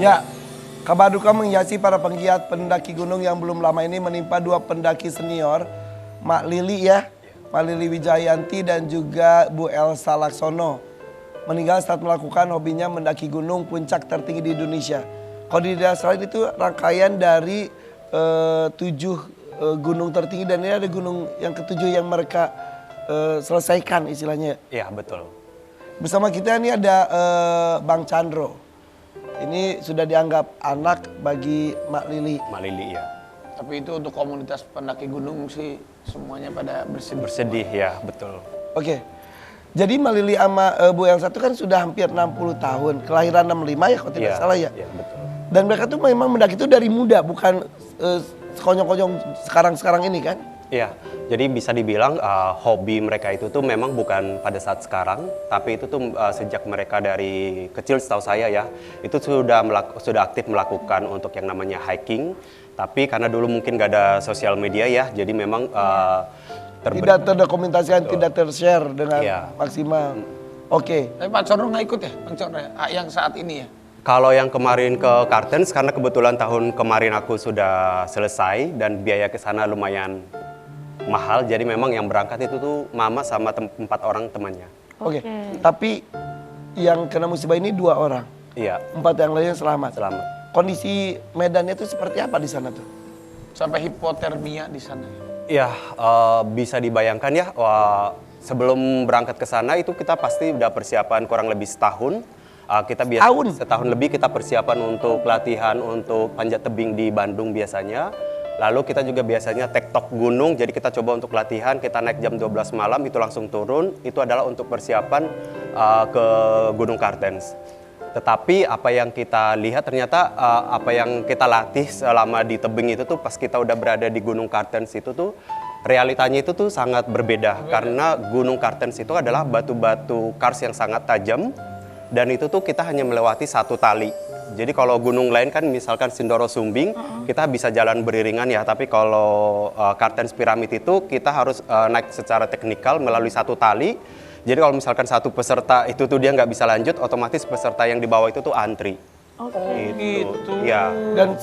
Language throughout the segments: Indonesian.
Ya, kabar duka menghiasi para penggiat pendaki gunung yang belum lama ini menimpa dua pendaki senior, Mak Lili ya, Mak Lili Wijayanti dan juga Bu Elsa Laksono. Meninggal saat melakukan hobinya mendaki gunung puncak tertinggi di Indonesia. Kalau di daerah selain itu rangkaian dari 7 gunung tertinggi dan ini ada gunung yang ketujuh yang mereka selesaikan istilahnya. Iya, betul. Bersama kita ini ada Bang Chandro. Ini sudah dianggap anak bagi Mak Lili. Mak Lili, ya. Tapi itu untuk komunitas pendaki gunung sih semuanya pada bersedih. Bersedih, ya, betul. Oke. Jadi Mak Lili sama Bu Elsa itu kan sudah hampir 60 tahun. Kelahiran 65 ya kalau tidak salah ya. Iya, betul. Dan mereka tuh memang mendaki itu dari muda, bukan sekonyong-konyong sekarang-sekarang ini kan? Iya, jadi bisa dibilang hobi mereka itu tuh memang bukan pada saat sekarang, tapi itu tuh sejak mereka dari kecil setahu saya ya, itu sudah aktif melakukan untuk yang namanya hiking. Tapi karena dulu mungkin gak ada sosial media ya, jadi memang tidak terdokumentasikan, tidak tershare dengan maksimal. Oke. Tapi Pak Condro nggak ikut ya, Bang Condro ya? Yang saat ini ya? Kalau yang kemarin ke Kartens, karena kebetulan tahun kemarin aku sudah selesai dan biaya ke sana lumayan mahal, jadi memang yang berangkat itu tuh mama sama 4 orang temannya. Oke. Tapi yang kena musibah ini 2 orang. Iya. 4 yang lainnya selamat. Selamat. Kondisi medannya itu seperti apa di sana tuh? Sampai hipotermia di sana. Iya, bisa dibayangkan ya. Sebelum berangkat ke sana itu kita pasti udah persiapan kurang lebih setahun. Kita setahun lebih kita persiapan untuk latihan untuk panjat tebing di Bandung biasanya. Lalu kita juga biasanya tektok gunung, jadi kita coba untuk latihan, kita naik jam 12 malam, itu langsung turun, itu adalah untuk persiapan ke Gunung Kartens. Tetapi apa yang kita lihat ternyata apa yang kita latih selama di tebing itu tuh pas kita udah berada di Gunung Kartens itu tuh, realitanya itu tuh sangat berbeda. Karena Gunung Kartens itu adalah batu-batu kars yang sangat tajam, dan itu tuh kita hanya melewati 1 tali. Jadi kalau gunung lain kan misalkan Sindoro Sumbing, kita bisa jalan beriringan ya. Tapi kalau Kartens Pyramid itu kita harus naik secara teknikal melalui 1 tali. Jadi kalau misalkan satu peserta itu tuh dia nggak bisa lanjut, otomatis peserta yang di bawah itu tuh antri. Gitu. Ya. Dan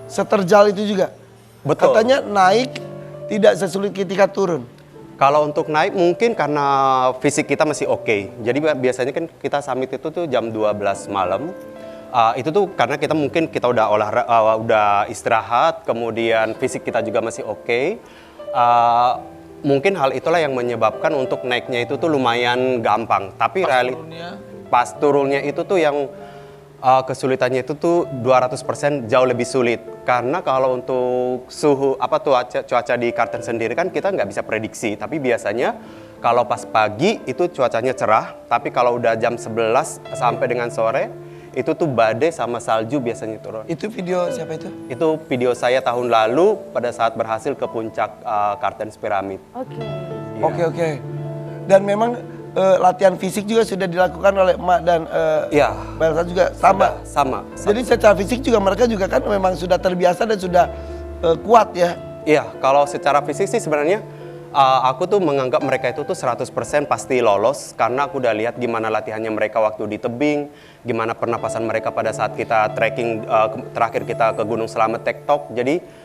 seterjal itu juga? Betul. Katanya naik tidak sesulit ketika turun. Kalau untuk naik mungkin karena fisik kita masih oke. Jadi biasanya kan kita summit itu tuh jam 12 malam. Itu tuh karena kita mungkin kita udah istirahat, kemudian fisik kita juga masih oke. Mungkin hal itulah yang menyebabkan untuk naiknya itu tuh lumayan gampang. Tapi pas turunnya itu tuh yang kesulitannya itu tuh 200% jauh lebih sulit. Karena kalau untuk cuaca di Kartens sendiri kan kita nggak bisa prediksi. Tapi biasanya kalau pas pagi itu cuacanya cerah. Tapi kalau udah jam 11 sampai dengan sore, itu tuh badai sama salju biasanya turun. Itu video siapa itu? Itu video saya tahun lalu pada saat berhasil ke puncak Kartens Pyramid. Oke. Dan memang latihan fisik juga sudah dilakukan oleh Mak dan Mbak Elsa juga sama. Jadi secara fisik juga mereka juga kan memang sudah terbiasa dan sudah kuat ya? Iya, kalau secara fisik sih sebenarnya aku tuh menganggap mereka itu tuh 100% pasti lolos. Karena aku udah lihat gimana latihannya mereka waktu di tebing, gimana pernapasan mereka pada saat kita trekking terakhir kita ke Gunung Slamet Tektok. Jadi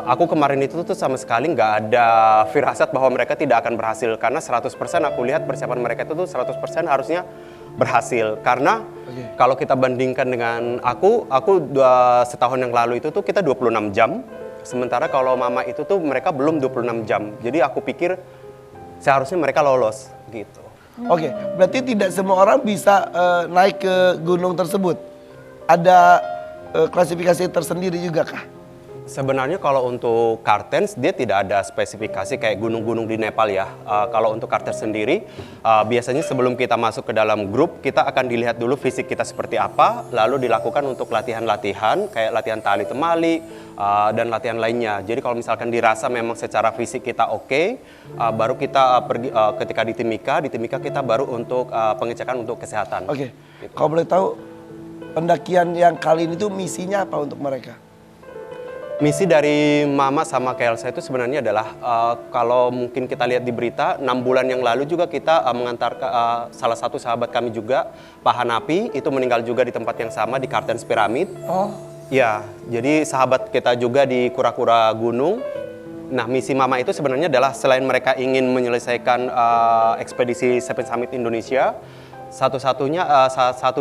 aku kemarin itu tuh sama sekali nggak ada firasat bahwa mereka tidak akan berhasil. Karena 100% aku lihat persiapan mereka itu tuh 100% harusnya berhasil. Karena kalau kita bandingkan dengan aku setahun yang lalu itu tuh kita 26 jam. Sementara kalau mama itu tuh mereka belum 26 jam. Jadi aku pikir seharusnya mereka lolos gitu. Oke, berarti tidak semua orang bisa naik ke gunung tersebut. Ada klasifikasi tersendiri juga kah? Sebenarnya kalau untuk Kartens dia tidak ada spesifikasi kayak gunung-gunung di Nepal ya. Kalau untuk Kartens sendiri biasanya sebelum kita masuk ke dalam grup kita akan dilihat dulu fisik kita seperti apa, lalu dilakukan untuk latihan-latihan kayak latihan tali temali dan latihan lainnya. Jadi kalau misalkan dirasa memang secara fisik kita oke, baru kita pergi ketika di Timika kita baru untuk pengecekan untuk kesehatan. Oke. Gitu. Kalau boleh tahu pendakian yang kali ini tuh misinya apa untuk mereka? Misi dari Mama sama Kelsa itu sebenarnya adalah kalau mungkin kita lihat di berita 6 bulan yang lalu juga kita mengantar salah satu sahabat kami juga Pak Hanapi itu meninggal juga di tempat yang sama di Kartens Piramid. Oh. Ya, jadi sahabat kita juga di kura-kura gunung. Nah, misi Mama itu sebenarnya adalah selain mereka ingin menyelesaikan ekspedisi Seven Summit Indonesia, satu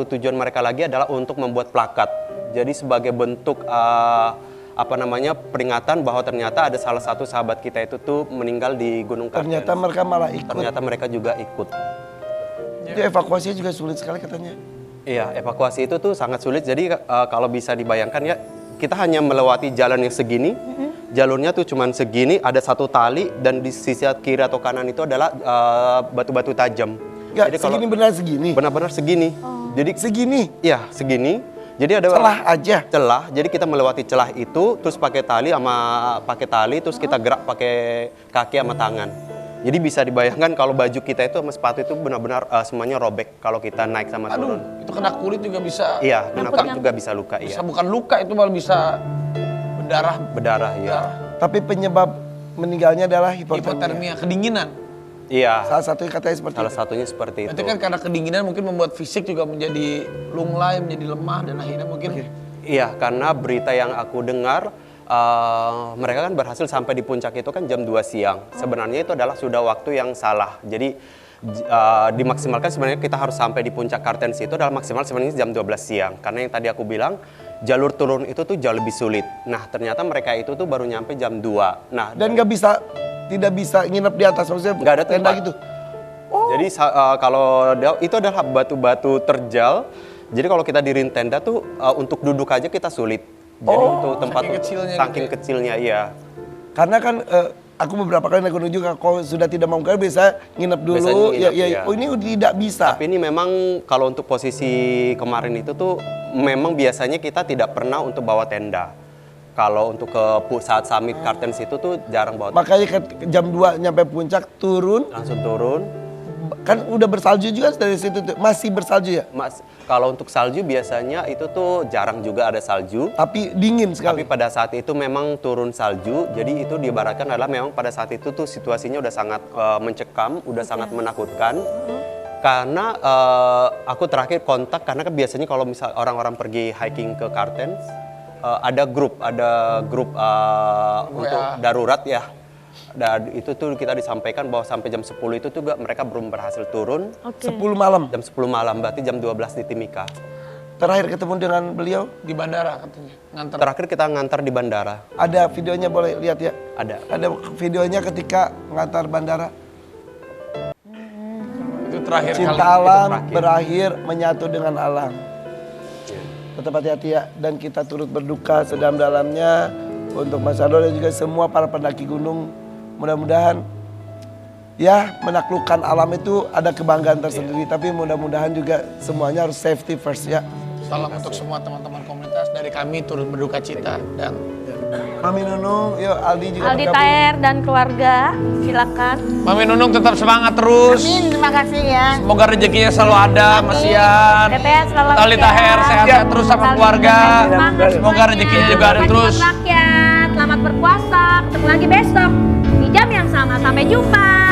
tujuan mereka lagi adalah untuk membuat plakat. Jadi sebagai bentuk peringatan bahwa ternyata ada salah satu sahabat kita itu tuh meninggal di Gunung Kartens. Ternyata mereka malah ikut. Ternyata mereka juga ikut. Itu evakuasinya juga sulit sekali katanya. Iya, evakuasi itu tuh sangat sulit. Jadi kalau bisa dibayangkan ya, kita hanya melewati jalan yang segini. Jalurnya tuh cuman segini, ada satu tali dan di sisi kiri atau kanan itu adalah batu-batu tajam. Enggak, segini benar segini. Benar-benar segini. Jadi Segini. iya, segini. Jadi ada Celah aja. celah. Jadi kita melewati celah itu terus pakai tali terus kita gerak pakai kaki sama tangan. Jadi bisa dibayangkan kalau baju kita itu sama sepatu itu benar-benar semuanya robek kalau kita naik sama Aduh, turun. itu kena kulit juga bisa. Iya, kenapa juga bisa luka, Bisa iya. bukan luka, itu malah bisa berdarah. Berdarah, iya. Tapi penyebab meninggalnya adalah hipotermia. Hipotermia, kedinginan. Iya. Salah satunya katanya seperti Salah itu. satunya seperti itu. Berarti kan karena kedinginan mungkin membuat fisik juga menjadi lunglai, menjadi lemah dan akhirnya mungkin Iya, karena berita yang aku dengar mereka kan berhasil sampai di puncak itu kan jam 2 siang. Sebenarnya itu adalah sudah waktu yang salah. Jadi dimaksimalkan sebenarnya kita harus sampai di puncak Kartens itu adalah maksimal sebenarnya jam 12 siang. Karena yang tadi aku bilang jalur turun itu tuh jauh lebih sulit. Nah, ternyata mereka itu tuh baru nyampe jam 2. Nah, Dan tidak bisa nginep di atas, maksudnya nggak ada tenda tempat. gitu. Jadi kalau itu adalah batu-batu terjal. Jadi kalau kita diriin tenda tuh untuk duduk aja kita sulit. Jadi untuk tempat saking kecilnya saking gitu ya? kecilnya, iya. Karena kan aku beberapa kali naik gunung juga, kalau sudah tidak mau kan bisa nginep dulu. Biasanya nginep, ya. iya. Oh, ini tidak bisa. Tapi ini memang kalau untuk posisi kemarin itu tuh memang biasanya kita tidak pernah untuk bawa tenda. Kalau untuk ke saat summit Kartens itu tuh jarang bawa tenda. Makanya jam 2 nyampe puncak turun, Langsung turun. kan udah bersalju juga dari situ tuh. Masih bersalju ya? Mas, kalau untuk salju biasanya itu tuh jarang juga ada salju. Tapi dingin Tapi sekali. pada saat itu memang turun salju, jadi itu diibaratkan adalah memang pada saat itu tuh situasinya udah sangat mencekam, udah sangat menakutkan. Karena aku terakhir kontak, karena kan biasanya kalau misal orang-orang pergi hiking ke Kartens, ada grup untuk darurat ya. Dan itu tuh kita disampaikan bahwa sampai jam 10 itu juga mereka belum berhasil turun. 10 malam. Jam 10 malam, berarti jam 12 di Timika. Terakhir ketemu dengan beliau, di bandara katanya nganter. Terakhir kita ngantar di bandara. ada videonya, boleh lihat ya? Ada. Ada videonya ketika ngantar bandara. Itu terakhir kali. Cinta alam terakhir. berakhir menyatu dengan alam. Tetap hati-hati ya, dan kita turut berduka sedalam-dalamnya untuk Mas Ardo dan juga semua para pendaki gunung. Mudah-mudahan ya menaklukkan alam itu ada kebanggaan tersendiri, tapi mudah-mudahan juga semuanya harus safety first ya. Salam untuk semua teman-teman komunitas, dari kami turut berduka cita. Dan Mami Nunung, yuk Aldi juga Aldi bergabung. Taher dan keluarga, silakan. Mami Nunung tetap semangat terus. Amin, terima kasih ya. Semoga rezekinya selalu ada, Mas Ian. Teteh selalu Tali Taher sehat-sehat terus sama Saling keluarga. semangat Semoga semuanya. rezekinya juga ada Selamat terus. rakyat, selamat berpuasa. Ketemu lagi besok di jam yang sama. Sampai jumpa.